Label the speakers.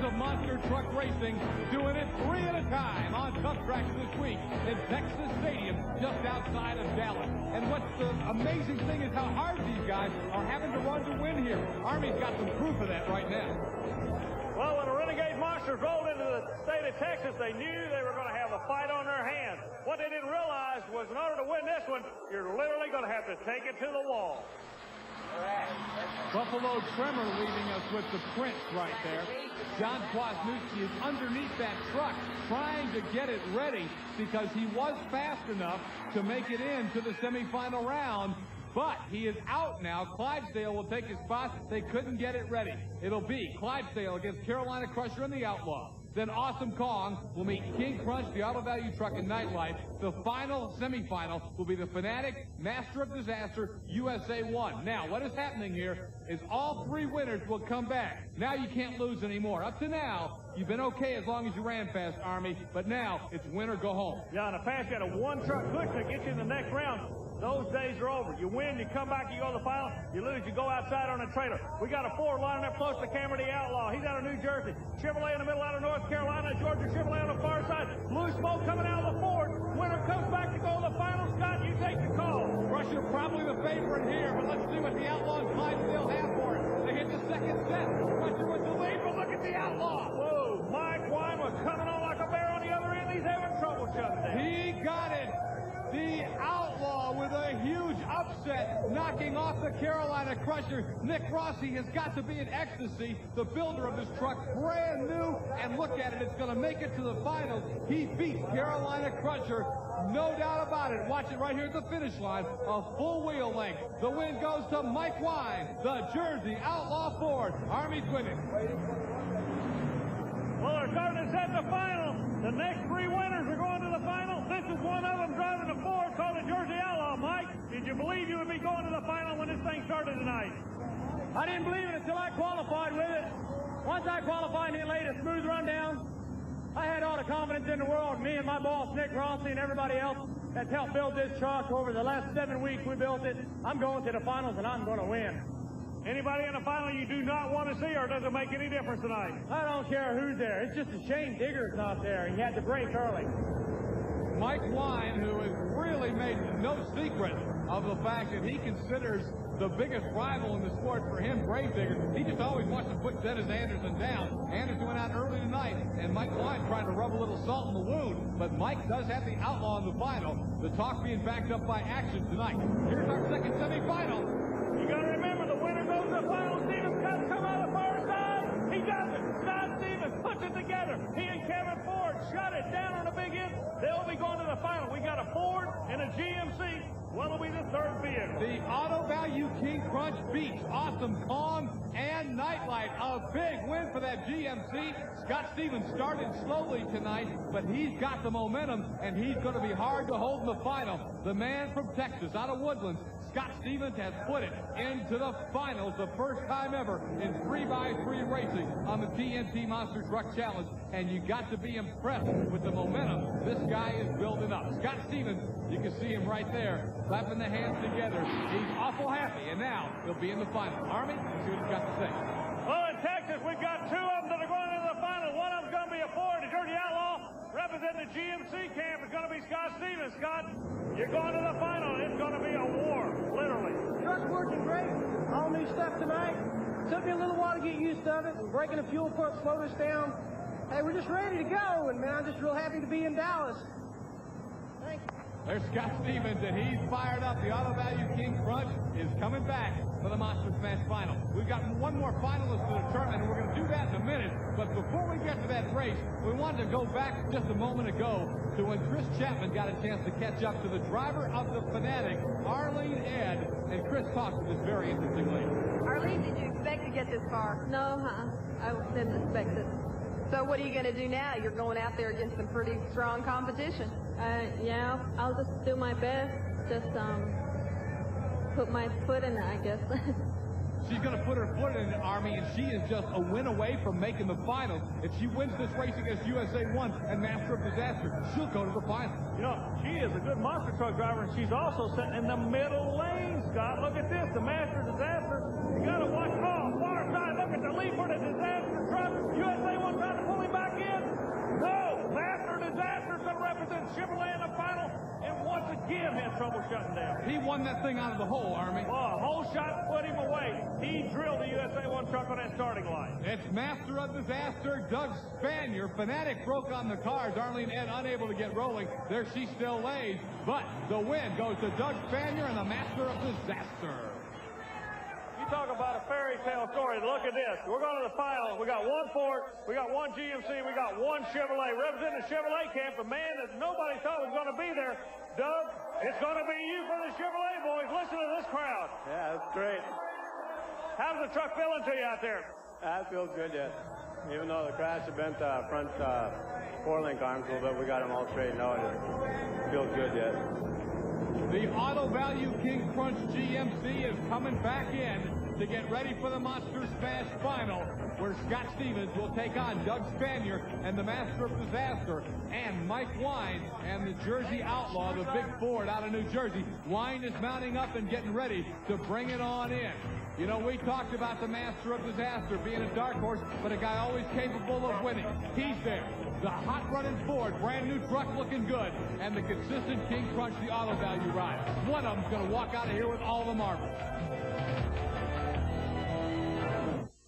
Speaker 1: of monster truck racing, doing it 3 at a time on Tuff Trax this week in Texas Stadium, just outside of Dallas. And what's the amazing thing is how hard these guys are having to run to win here. Army's got some proof of that right now.
Speaker 2: Well, when the Renegade Monsters rolled into the state of Texas, they knew they were going to have a fight on their hands. What they didn't realize was in order to win this one, you're literally going to have to take it to the wall.
Speaker 1: Buffalo Tremor leaving us with the Prince right there. John Kwasniewski is underneath that truck trying to get it ready because he was fast enough to make it into the semifinal round. But he is out now. Clydesdale will take his spot. They couldn't get it ready. It'll be Clydesdale against Carolina Crusher and the Outlaw. Then Awesome Kong will meet King Crunch, the Auto Value Truck and Nightlife. The final semifinal will be the Fanatic, Master of Disaster, USA 1. Now, what is happening here is all 3 winners will come back. Now you can't lose anymore. Up to now, you've been okay as long as you ran fast, Army, but now it's win or go home.
Speaker 2: Yeah, in the past, you had a one-truck push that gets you in the next round. Those days are over. You win, you come back, you go to the final. You lose, you go outside on a trailer. We got a Ford lining up close to the camera, the Outlaw. He's out of New Jersey. Chevrolet in the middle out of North Carolina. Georgia Chevrolet on the far side. Blue smoke coming out of the Ford. Winner comes back to go to the final. Scott, you take the call.
Speaker 1: Crusher probably the favorite here, but let's see what the Outlaw and Clydesdale have for it. They hit the second set. Crusher with the lead, but look at the Outlaw.
Speaker 2: Whoa, Mike Wine was coming on like a bear on the other end. He's having trouble shutting down.
Speaker 1: He got it. The Outlaw with a huge upset, knocking off the Carolina Crusher. Nick Rossi has got to be in ecstasy. The builder of this truck, brand new, and look at it, it's going to make it to the finals. He beat Carolina Crusher, no doubt about it. Watch it right here at the finish line, a full wheel length. The win goes to Mike Wine, the Jersey Outlaw Ford. Army's winning.
Speaker 2: Well, they're starting to set the final. The next 3 winners are going to the final. This is one of them driving a Ford called the Jersey Outlaw. Mike, did you believe you would be going to the final when this thing started tonight?
Speaker 3: I didn't believe it until I qualified with it. Once I qualified and it laid a smooth rundown, I had all the confidence in the world. Me and my boss, Nick Rossi, and everybody else that's helped build this truck over the last 7 weeks we built it. I'm going to the finals and I'm going to win.
Speaker 2: Anybody in the final you do not want to see, or does it make any difference tonight?
Speaker 3: I don't care who's there. It's just a shame Digger's not there. He had to break early.
Speaker 1: Mike Wine, who has really made no secret of the fact that he considers the biggest rival in the sport for him, Gravedigger. He just always wants to put Dennis Anderson down. Anderson went out early tonight, and Mike Wine trying to rub a little salt in the wound. But Mike does have the Outlaw in the final. The talk being backed up by action tonight. Here's our second semifinal.
Speaker 2: You got to remember, the winner goes to the final. Stevens got to come out the far side. He does it. Scott Stevens puts it together. He and Kevin Ford shut it down on the big end. They'll be going to the final. We got a Ford and a GMC. What'll be the third vehicle?
Speaker 1: The Auto Value King Crunch beats Awesome Kong and Nightlight. A big win for that GMC. Scott Stevens started slowly tonight, but he's got the momentum, and he's going to be hard to hold in the final. The man from Texas, out of Woodlands, Scott Stevens has put it into the finals, the first time ever in 3x3 racing on the TNT Monster Truck Challenge. And you got to be impressed with the momentum this guy is building up. Scott Stevens, you can see him right there, clapping the hands together. He's awful happy, and now he'll be in the final. Army, let's see what he's got to say.
Speaker 2: Well, in Texas, we've got 2 of them that are going into the final. One of them's going to be a Ford, the Jersey Outlaw. Representing the GMC camp is going to be Scott Stevens. Scott, you're going to the final. It's going to be a war, literally.
Speaker 3: Truck's working great. All new stuff tonight. Took me a little while to get used to it. Breaking the fuel pump slowed us down. Hey, we're just ready to go, and man, I'm just real happy to be in Dallas. Thank you.
Speaker 1: There's Scott Stevens, and he's fired up. The Auto Value King Crunch is coming back for the Monster Smash final. We've got one more finalist to determine, and we're going to do that in a minute. But before we get to that race, we wanted to go back just a moment ago to when Chris Chapman got a chance to catch up to the driver of the Fanatic, Arlene Ed. And Chris talked to this very interesting lady.
Speaker 4: Arlene, did you expect to get this far?
Speaker 5: No, I didn't expect it.
Speaker 4: So what are you going to do now? You're going out there against some pretty strong competition.
Speaker 5: Yeah, I'll just do my best. Just put my foot in it, I guess.
Speaker 1: She's going to put her foot in the Army, and she is just a win away from making the finals. If she wins this race against USA 1 and Master of Disaster, she'll go to the final.
Speaker 2: You know, she is a good monster truck driver, and she's also sitting in the middle lane, Scott. Look at this, the Master of Disaster. You got to watch. Oh, far side. Look at the lead for the Disaster truck. USA 1 had trouble shutting down.
Speaker 1: He won that thing out of the hole, Army.
Speaker 2: Well, a whole shot put him away. He drilled the USA 1 truck on that starting line.
Speaker 1: It's Master of Disaster, Doug Spanier. Fanatic broke on the cars. Arlene Ed unable to get rolling. There she still lays. But the win goes to Doug Spanier and the Master of Disaster.
Speaker 2: You talk about a fairy tale story. Look at this. We're going to the final. We got one Ford, we got one GMC, we got one Chevrolet. Representing the Chevrolet camp, the man that nobody thought was going to be there. Doug, it's going to be you for the Chevrolet boys. Listen to this crowd.
Speaker 6: Yeah, that's great.
Speaker 2: How's the truck feeling to you out there?
Speaker 6: That feels good yet. Even though the crash had bent front 4-link arms a little bit, we got them all straightened out. It feels good yet.
Speaker 1: The Auto Value King Crunch GMC is coming back in to get ready for the Monster Smash Final, where Scott Stevens will take on Doug Spanier and the Master of Disaster, and Mike Wine and the Jersey Outlaw, the big Ford out of New Jersey. Wine is mounting up and getting ready to bring it on in. You know, we talked about the Master of Disaster being a dark horse, but a guy always capable of winning. He's there. The hot-running Ford, brand new truck looking good, and the consistent King Crunch, the Auto Value ride. One of them's going to walk out of here with all the marbles.